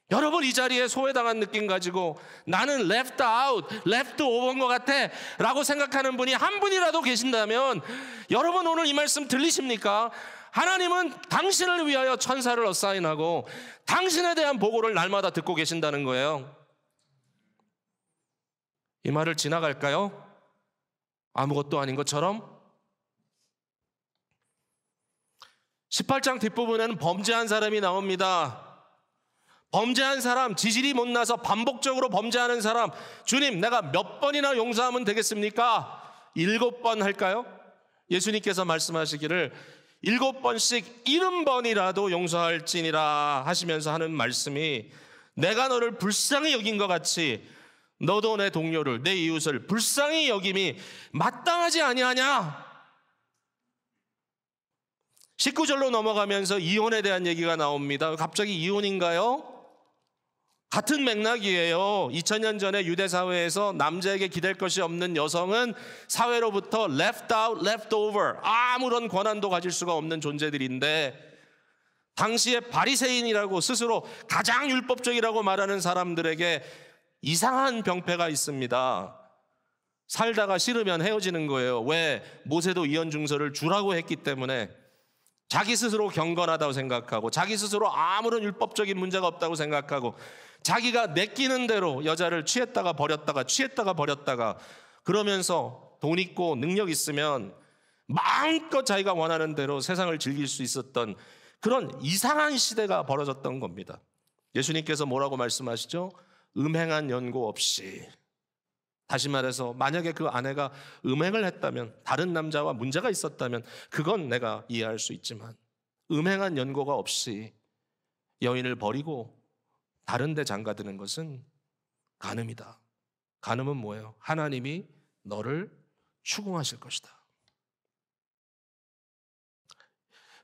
A: 여러분, 이 자리에 소외당한 느낌 가지고 나는 left out, left over인 것 같아 라고 생각하는 분이 한 분이라도 계신다면, 여러분 오늘 이 말씀 들리십니까? 하나님은 당신을 위하여 천사를 어사인하고 당신에 대한 보고를 날마다 듣고 계신다는 거예요. 이 말을 지나갈까요? 아무것도 아닌 것처럼? 18장 뒷부분에는 범죄한 사람이 나옵니다. 범죄한 사람, 지질이 못나서 반복적으로 범죄하는 사람, 주님 내가 몇 번이나 용서하면 되겠습니까? 7번 할까요? 예수님께서 말씀하시기를 7번씩 70번이라도 용서할지니라 하시면서 하는 말씀이, 내가 너를 불쌍히 여긴 것 같이 너도 내 동료를, 내 이웃을 불쌍히 여김이 마땅하지 아니하냐? 19절로 넘어가면서 이혼에 대한 얘기가 나옵니다. 갑자기 이혼인가요? 같은 맥락이에요. 2000년 전에 유대 사회에서 남자에게 기댈 것이 없는 여성은 사회로부터 left out, left over, 아무런 권한도 가질 수가 없는 존재들인데, 당시에 바리새인이라고 스스로 가장 율법적이라고 말하는 사람들에게 이상한 병폐가 있습니다. 살다가 싫으면 헤어지는 거예요. 왜? 모세도 이혼증서를 주라고 했기 때문에. 자기 스스로 경건하다고 생각하고, 자기 스스로 아무런 율법적인 문제가 없다고 생각하고, 자기가 내끼는 대로 여자를 취했다가 버렸다가 취했다가 버렸다가, 그러면서 돈 있고 능력 있으면 마음껏 자기가 원하는 대로 세상을 즐길 수 있었던 그런 이상한 시대가 벌어졌던 겁니다. 예수님께서 뭐라고 말씀하시죠? 음행한 연고 없이. 다시 말해서 만약에 그 아내가 음행을 했다면, 다른 남자와 문제가 있었다면 그건 내가 이해할 수 있지만, 음행한 연고가 없이 여인을 버리고 다른 데 장가드는 것은 간음이다. 간음은 뭐예요? 하나님이 너를 추궁하실 것이다.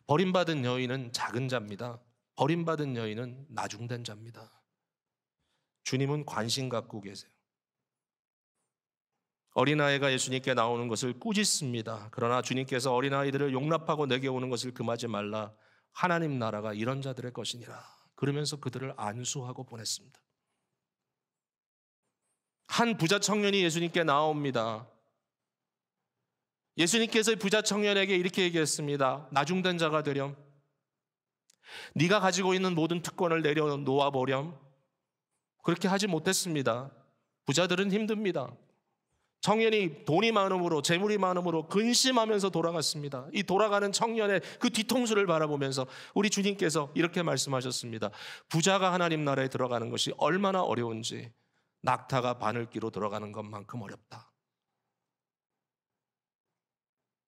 A: 버림받은 여인은 작은 자입니다. 버림받은 여인은 나중된 자입니다. 주님은 관심 갖고 계세요. 어린아이가 예수님께 나오는 것을 꾸짖습니다. 그러나 주님께서 어린아이들을 용납하고 내게 오는 것을 금하지 말라. 하나님 나라가 이런 자들의 것이니라. 그러면서 그들을 안수하고 보냈습니다. 한 부자 청년이 예수님께 나옵니다. 예수님께서 부자 청년에게 이렇게 얘기했습니다. 나중된 자가 되렴. 네가 가지고 있는 모든 특권을 내려놓아 보렴. 그렇게 하지 못했습니다. 부자들은 힘듭니다. 청년이 돈이 많음으로, 재물이 많음으로 근심하면서 돌아갔습니다. 이 돌아가는 청년의 그 뒤통수를 바라보면서 우리 주님께서 이렇게 말씀하셨습니다. 부자가 하나님 나라에 들어가는 것이 얼마나 어려운지 낙타가 바늘기로 들어가는 것만큼 어렵다.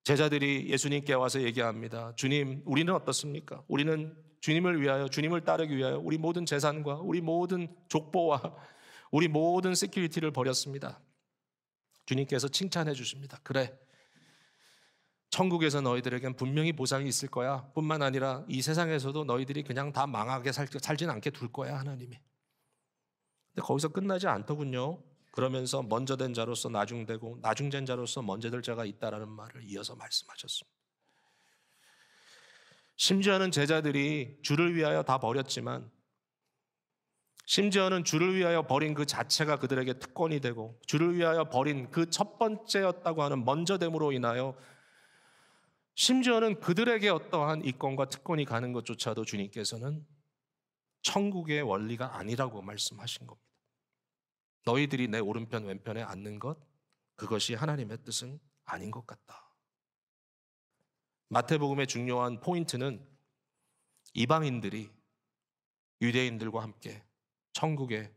A: 제자들이 예수님께 와서 얘기합니다. 주님, 우리는 어떻습니까? 우리는 주님을 위하여, 주님을 따르기 위하여 우리 모든 재산과 우리 모든 족보와 우리 모든 시큐리티를 버렸습니다. 주님께서 칭찬해 주십니다. 그래, 천국에서 너희들에겐 분명히 보상이 있을 거야. 뿐만 아니라 이 세상에서도 너희들이 그냥 다 망하게 살진 않게 둘 거야, 하나님이. 근데 거기서 끝나지 않더군요. 그러면서 먼저 된 자로서 나중되고 나중된 자로서 먼저 될 자가 있다라는 말을 이어서 말씀하셨습니다. 심지어는 제자들이 주를 위하여 다 버렸지만, 심지어는 주를 위하여 버린 그 자체가 그들에게 특권이 되고, 주를 위하여 버린 그 첫 번째였다고 하는 먼저됨으로 인하여 심지어는 그들에게 어떠한 이권과 특권이 가는 것조차도 주님께서는 천국의 원리가 아니라고 말씀하신 겁니다. 너희들이 내 오른편 왼편에 앉는 것, 그것이 하나님의 뜻은 아닌 것 같다. 마태복음의 중요한 포인트는 이방인들이 유대인들과 함께 천국의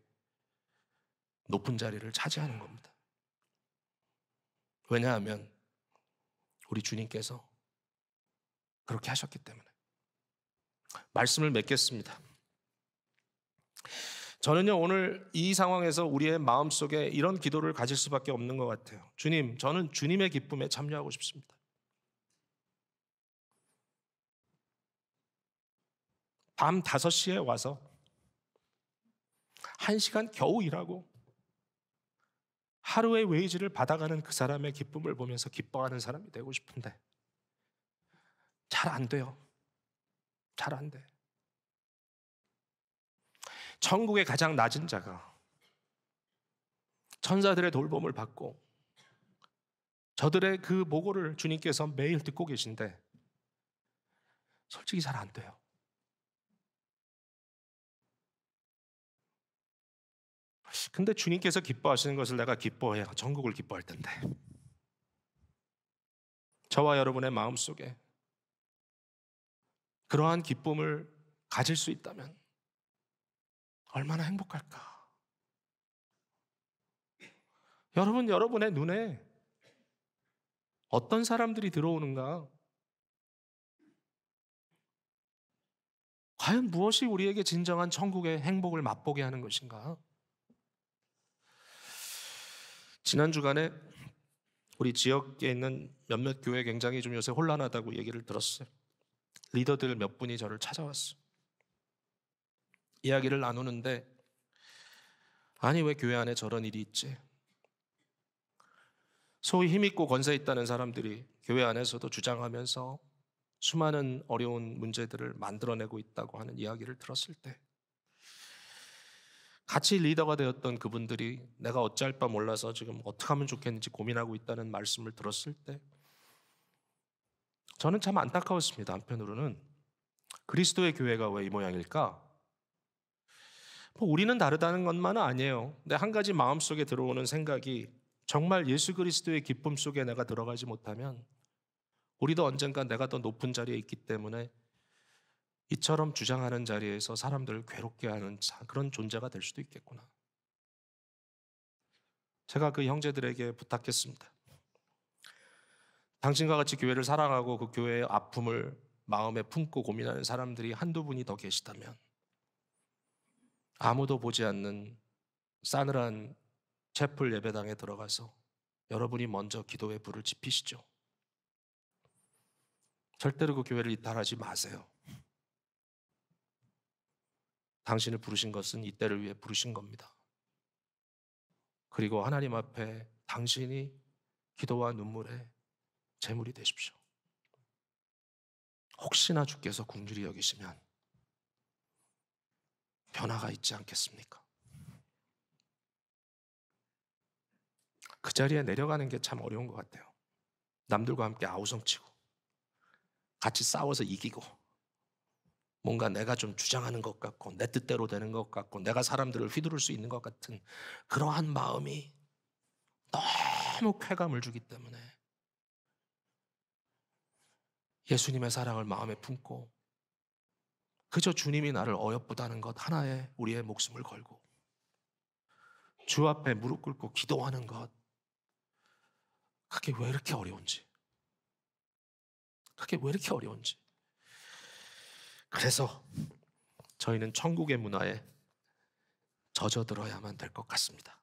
A: 높은 자리를 차지하는 겁니다. 왜냐하면 우리 주님께서 그렇게 하셨기 때문에. 말씀을 맺겠습니다. 저는요, 오늘 이 상황에서 우리의 마음속에 이런 기도를 가질 수밖에 없는 것 같아요. 주님, 저는 주님의 기쁨에 참여하고 싶습니다. 밤 5시에 와서 1시간 겨우 일하고 하루의 웨이지를 받아가는 그 사람의 기쁨을 보면서 기뻐하는 사람이 되고 싶은데 잘 안 돼요. 잘 안 돼. 천국의 가장 낮은 자가 천사들의 돌봄을 받고 저들의 그 보고를 주님께서 매일 듣고 계신데 솔직히 잘 안 돼요. 근데 주님께서 기뻐하시는 것을 내가 기뻐해야 천국을 기뻐할 텐데, 저와 여러분의 마음속에 그러한 기쁨을 가질 수 있다면 얼마나 행복할까. 여러분, 여러분의 눈에 어떤 사람들이 들어오는가? 과연 무엇이 우리에게 진정한 천국의 행복을 맛보게 하는 것인가? 지난 주간에 우리 지역에 있는 몇몇 교회 굉장히 좀 요새 혼란하다고 얘기를 들었어요. 리더들 몇 분이 저를 찾아왔어요. 이야기를 나누는데, 아니 왜 교회 안에 저런 일이 있지? 소위 힘있고 권세 있다는 사람들이 교회 안에서도 주장하면서 수많은 어려운 문제들을 만들어내고 있다고 하는 이야기를 들었을 때, 같이 리더가 되었던 그분들이 내가 어찌할 바 몰라서 지금 어떻게 하면 좋겠는지 고민하고 있다는 말씀을 들었을 때 저는 참 안타까웠습니다. 한편으로는 그리스도의 교회가 왜 이 모양일까? 우리는 다르다는 것만은 아니에요. 근데 한 가지 마음속에 들어오는 생각이, 정말 예수 그리스도의 기쁨 속에 내가 들어가지 못하면 우리도 언젠가 내가 더 높은 자리에 있기 때문에 이처럼 주장하는 자리에서 사람들을 괴롭게 하는 그런 존재가 될 수도 있겠구나. 제가 그 형제들에게 부탁했습니다. 당신과 같이 교회를 사랑하고 그 교회의 아픔을 마음에 품고 고민하는 사람들이 한두 분이 더 계시다면 아무도 보지 않는 싸늘한 채플 예배당에 들어가서 여러분이 먼저 기도의 불을 지피시죠. 절대로 그 교회를 이탈하지 마세요. 당신을 부르신 것은 이때를 위해 부르신 겁니다. 그리고 하나님 앞에 당신이 기도와 눈물의 제물이 되십시오. 혹시나 주께서 긍휼히 여기시면 변화가 있지 않겠습니까? 그 자리에 내려가는 게 참 어려운 것 같아요. 남들과 함께 아우성치고 같이 싸워서 이기고 뭔가 내가 좀 주장하는 것 같고 내 뜻대로 되는 것 같고 내가 사람들을 휘두를 수 있는 것 같은 그러한 마음이 너무 쾌감을 주기 때문에 예수님의 사랑을 마음에 품고 그저 주님이 나를 어여쁘다는 것 하나에 우리의 목숨을 걸고 주 앞에 무릎 꿇고 기도하는 것, 그게 왜 이렇게 어려운지, 그게 왜 이렇게 어려운지. 그래서 저희는 천국의 문화에 젖어들어야만 될 것 같습니다.